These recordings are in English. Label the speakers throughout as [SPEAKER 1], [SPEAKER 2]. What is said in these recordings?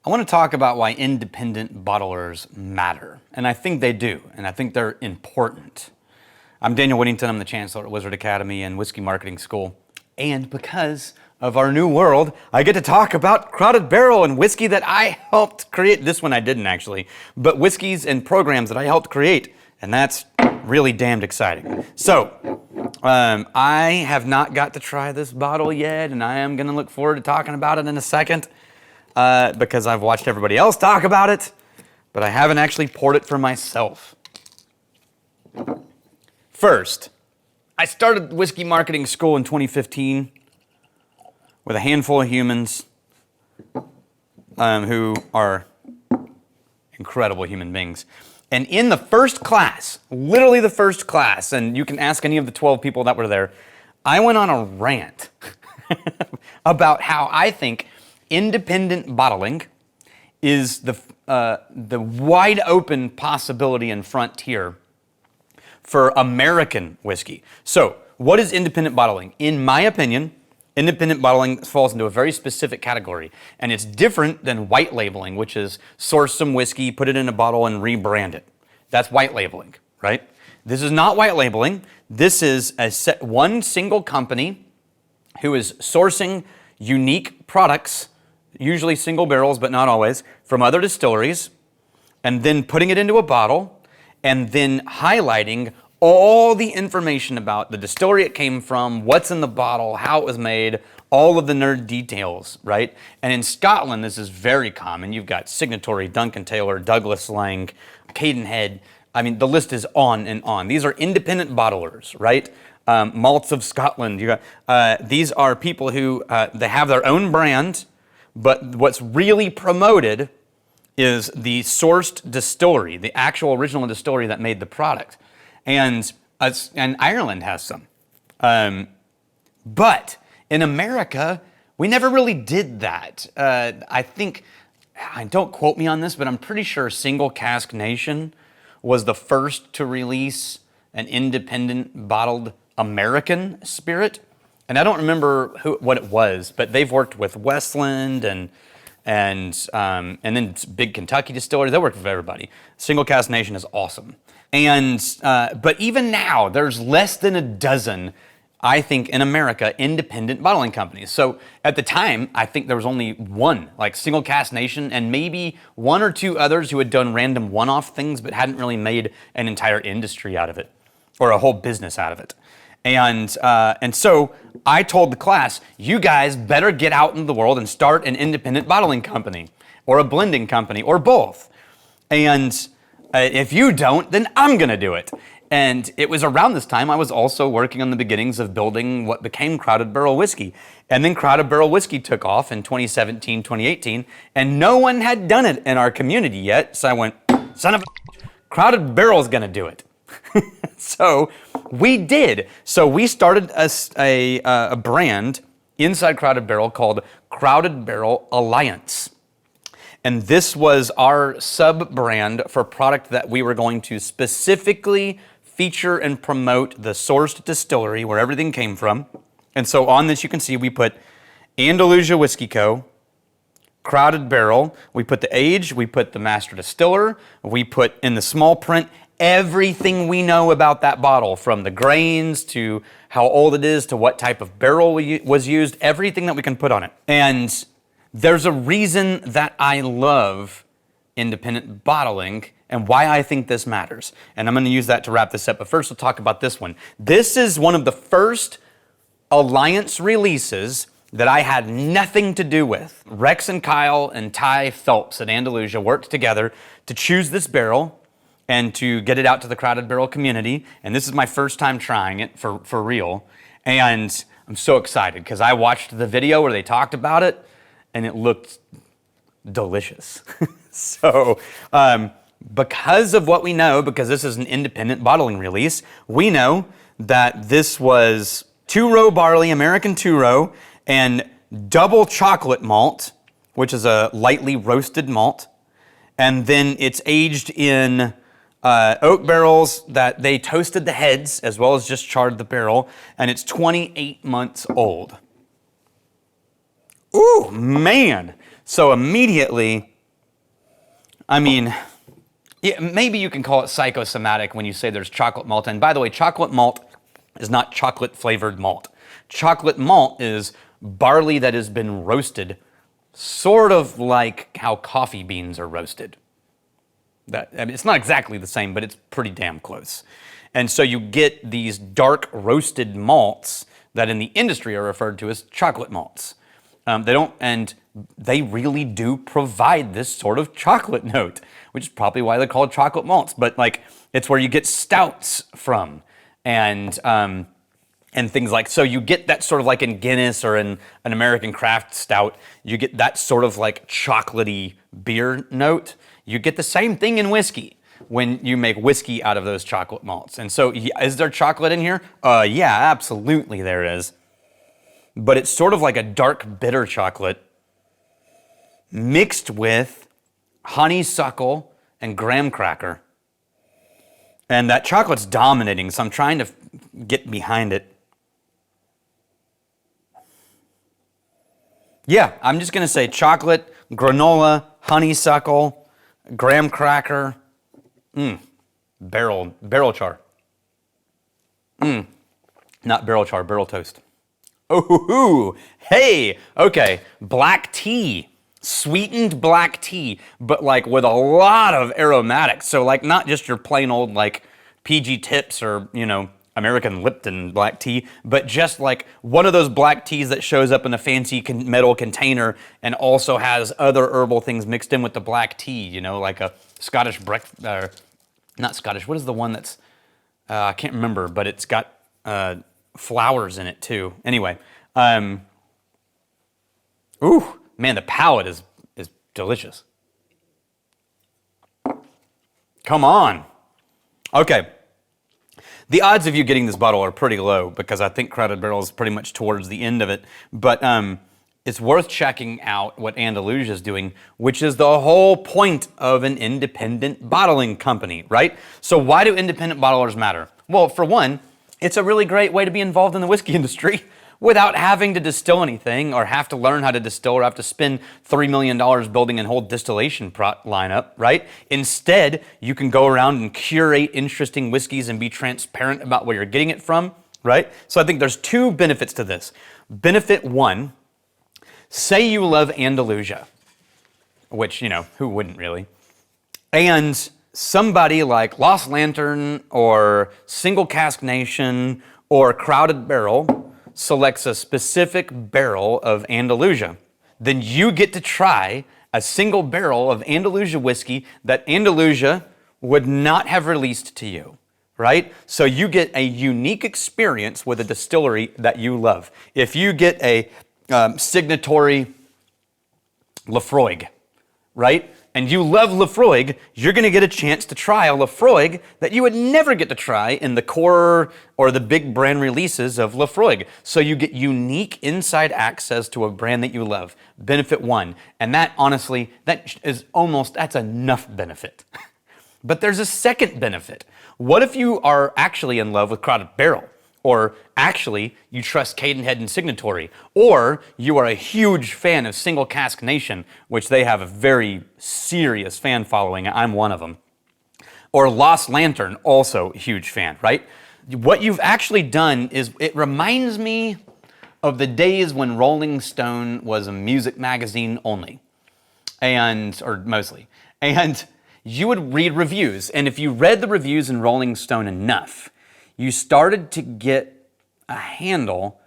[SPEAKER 1] I want to talk about why independent bottlers matter. And I think they do, and I think they're important. I'm Daniel Whittington, I'm the Chancellor at Wizard Academy and Whiskey Marketing School. And because of our new world, I get to talk about Crowded Barrel and whiskey that I helped create. This one I didn't actually, but whiskeys and programs that I helped create. And that's really damned exciting. So, I have not got to try this bottle yet, and I am going to look forward to talking about it in a second. Because I've watched everybody else talk about it, but I haven't actually poured it for myself. First, I started whiskey marketing school in 2015 with a handful of humans who are incredible human beings. And in the first class, literally the first class, and you can ask any of the 12 people that were there, I went on a rant about how I think independent bottling is the wide open possibility and frontier for American whiskey. So, what is independent bottling? In my opinion, independent bottling falls into a very specific category, and it's different than white labeling, which is source some whiskey, put it in a bottle, and rebrand it. That's white labeling, right? This is not white labeling. This is one single company who is sourcing unique products, usually single barrels, but not always, from other distilleries, and then putting it into a bottle, and then highlighting all the information about the distillery it came from, what's in the bottle, how it was made, all of the nerd details, right? And in Scotland, this is very common. You've got Signatory, Duncan Taylor, Douglas Lang, Cadenhead. I mean, the list is on and on. These are independent bottlers, right? Malts of Scotland. These are people who they have their own brand, but what's really promoted is the sourced distillery, the actual original distillery that made the product. And Ireland has some. But in America, we never really did that. I think, don't quote me on this, but I'm pretty sure Single Cask Nation was the first to release an independent bottled American spirit. And I don't remember what it was, but they've worked with Westland and then big Kentucky distilleries. They work with everybody. Single Cask Nation is awesome. But even now, there's less than a dozen, I think, in America, independent bottling companies. So at the time, I think there was only one, like Single Cask Nation, and maybe one or two others who had done random one-off things, but hadn't really made an entire industry out of it, or a whole business out of it. And so I told the class, you guys better get out in the world and start an independent bottling company or a blending company or both. And if you don't, then I'm going to do it. And it was around this time I was also working on the beginnings of building what became Crowded Barrel Whiskey. And then Crowded Barrel Whiskey took off in 2017, 2018, and no one had done it in our community yet. So I went, son of a Crowded Barrel's going to do it. So we did. So we started a brand inside Crowded Barrel called Crowded Barrel Alliance. And this was our sub-brand for a product that we were going to specifically feature and promote the sourced distillery where everything came from. And so on this you can see we put Andalusia Whiskey Co., Crowded Barrel, we put the age, we put the master distiller, we put in the small print everything we know about that bottle, from the grains to how old it is to what type of barrel was used, everything that we can put on it. And there's a reason that I love independent bottling and why I think this matters. And I'm going to use that to wrap this up. But first, we'll talk about this one. This is one of the first Alliance releases that I had nothing to do with. Rex and Kyle and Ty Phelps at Andalusia worked together to choose this barrel and to get it out to the Crowded Barrel community. And this is my first time trying it for real. And I'm so excited because I watched the video where they talked about it and it looked delicious. So because of what we know, because this is an independent bottling release, we know that this was 2-row barley, American 2-row, and double chocolate malt, which is a lightly roasted malt. And then it's aged in oak barrels that they toasted the heads as well as just charred the barrel, and it's 28 months old. Ooh, man. So immediately I mean, yeah, maybe you can call it psychosomatic when you say there's chocolate malt. And by the way, chocolate malt is not chocolate flavored malt. Chocolate malt is barley that has been roasted, sort of like how coffee beans are roasted. I mean, it's not exactly the same, but it's pretty damn close. And so you get these dark roasted malts that in the industry are referred to as chocolate malts. They really do provide this sort of chocolate note, which is probably why they're called chocolate malts. But like, it's where you get stouts from, and things like, so you get that sort of like in Guinness or in an American craft stout, you get that sort of like chocolatey beer note. You get the same thing in whiskey when you make whiskey out of those chocolate malts. And so, is there chocolate in here? Yeah, absolutely there is. But it's sort of like a dark, bitter chocolate mixed with honeysuckle and graham cracker. And that chocolate's dominating, so I'm trying to get behind it. Yeah, I'm just going to say chocolate, granola, honeysuckle, graham cracker, barrel char. Not barrel char, barrel toast. Oh, hey, okay, black tea, sweetened black tea, but like with a lot of aromatics. So like not just your plain old like PG Tips or, American Lipton black tea, but just like one of those black teas that shows up in a fancy metal container and also has other herbal things mixed in with the black tea, like a Scottish not Scottish, what is the one that's, I can't remember, but it's got flowers in it too. Anyway, ooh, man, the palate is delicious. Come on. Okay. The odds of you getting this bottle are pretty low because I think Crowded Barrel is pretty much towards the end of it. But it's worth checking out what Andalusia is doing, which is the whole point of an independent bottling company, right? So why do independent bottlers matter? Well, for one, it's a really great way to be involved in the whiskey industry without having to distill anything or have to learn how to distill or have to spend $3 million building a whole distillation lineup, right? Instead, you can go around and curate interesting whiskeys and be transparent about where you're getting it from, right? So I think there's two benefits to this. Benefit one, say you love Andalusia, which, who wouldn't really? And somebody like Lost Lantern or Single Cask Nation or Crowded Barrel selects a specific barrel of Andalusia, then you get to try a single barrel of Andalusia whiskey that Andalusia would not have released to you, right? So you get a unique experience with a distillery that you love. If you get a signatory Lafroig, right? And you love Lafroig, you're going to get a chance to try a Lafroig that you would never get to try in the core or the big brand releases of Lafroig. So you get unique inside access to a brand that you love. Benefit one. And that, honestly, that's enough benefit. But there's a second benefit. What if you are actually in love with Crowded Barrel? Or actually, you trust Cadenhead and Signatory. Or you are a huge fan of Single Cask Nation, which they have a very serious fan following. I'm one of them. Or Lost Lantern, also a huge fan, right? What you've actually done is, it reminds me of the days when Rolling Stone was a music magazine only. Or mostly. And you would read reviews. And if you read the reviews in Rolling Stone enough, you started to get a handle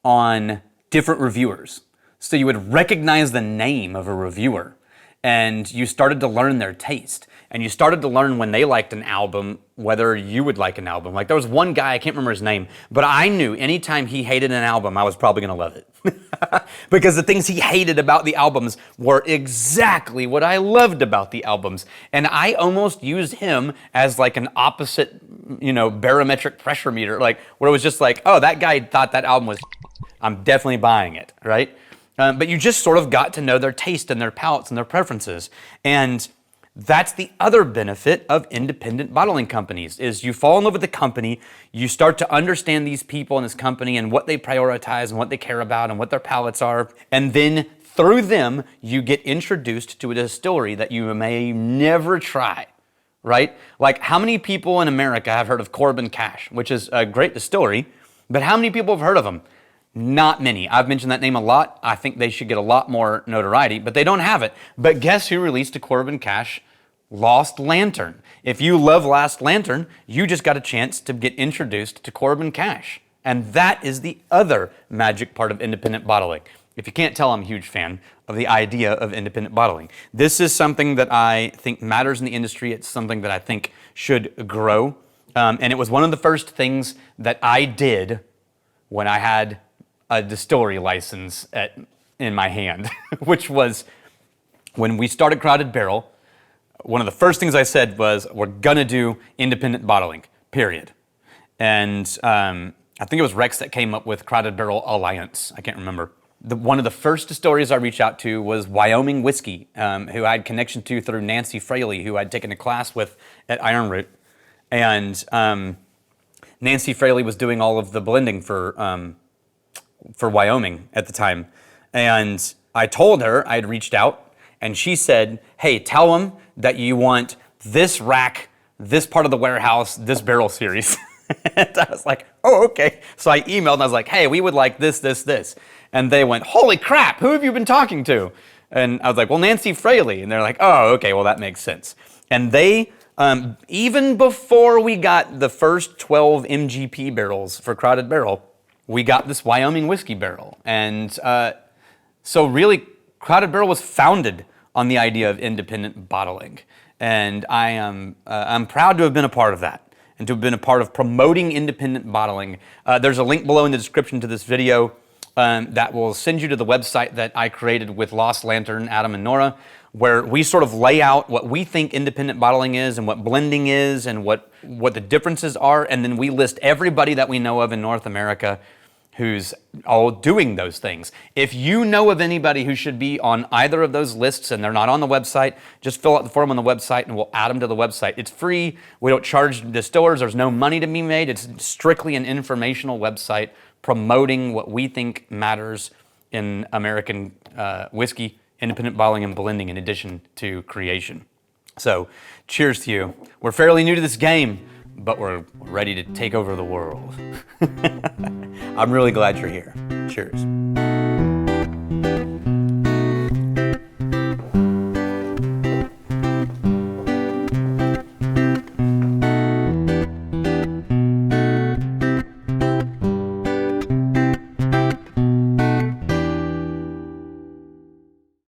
[SPEAKER 1] on different reviewers. So you would recognize the name of a reviewer, and you started to learn their taste. And you started to learn when they liked an album, whether you would like an album. Like there was one guy, I can't remember his name, but I knew anytime he hated an album, I was probably gonna love it. Because the things he hated about the albums were exactly what I loved about the albums. And I almost used him as like an opposite, barometric pressure meter, like where it was just like, oh, that guy thought that album was, I'm definitely buying it, right? But you just sort of got to know their taste and their palates and their preferences. And That's the other benefit of independent bottling companies is you fall in love with the company, you start to understand these people in this company and what they prioritize and what they care about and what their palates are, and then through them, you get introduced to a distillery that you may never try, right? Like how many people in America have heard of Corbin Cash, which is a great distillery, but how many people have heard of them? Not many. I've mentioned that name a lot. I think they should get a lot more notoriety, but they don't have it. But guess who released a Corbin Cash? Lost Lantern. If you love Lost Lantern, you just got a chance to get introduced to Corbin Cash. And that is the other magic part of independent bottling. If you can't tell, I'm a huge fan of the idea of independent bottling. This is something that I think matters in the industry. It's something that I think should grow. And it was one of the first things that I did when I had a distillery license in my hand, which was when we started Crowded Barrel. One of the first things I said was, we're gonna do independent bottling, period. And I think it was Rex that came up with Crowded Barrel Alliance. I can't remember. One of the first distilleries I reached out to was Wyoming Whiskey, who I had connection to through Nancy Fraley, who I'd taken a class with at Iron Root. And Nancy Fraley was doing all of the blending for Wyoming at the time. And I told her I had reached out, and she said, hey, tell them that you want this rack, this part of the warehouse, this barrel series. And I was like, oh, okay. So I emailed and I was like, hey, we would like this, this, this. And they went, holy crap, who have you been talking to? And I was like, well, Nancy Fraley. And they're like, oh, okay, well, that makes sense. And they, even before we got the first 12 MGP barrels for Crowded Barrel, we got this Wyoming whiskey barrel. And so really, Crowded Barrel was founded on the idea of independent bottling. And I'm proud to have been a part of that and to have been a part of promoting independent bottling. There's a link below in the description to this video that will send you to the website that I created with Lost Lantern, Adam and Nora, where we sort of lay out what we think independent bottling is and what blending is and what the differences are. And then we list everybody that we know of in North America who's all doing those things. If you know of anybody who should be on either of those lists and they're not on the website, just fill out the form on the website and we'll add them to the website. It's free. We don't charge distillers. There's no money to be made. It's strictly an informational website promoting what we think matters in American whiskey, independent bottling and blending in addition to creation. So cheers to you. We're fairly new to this game, but we're ready to take over the world. I'm really glad you're here. Cheers.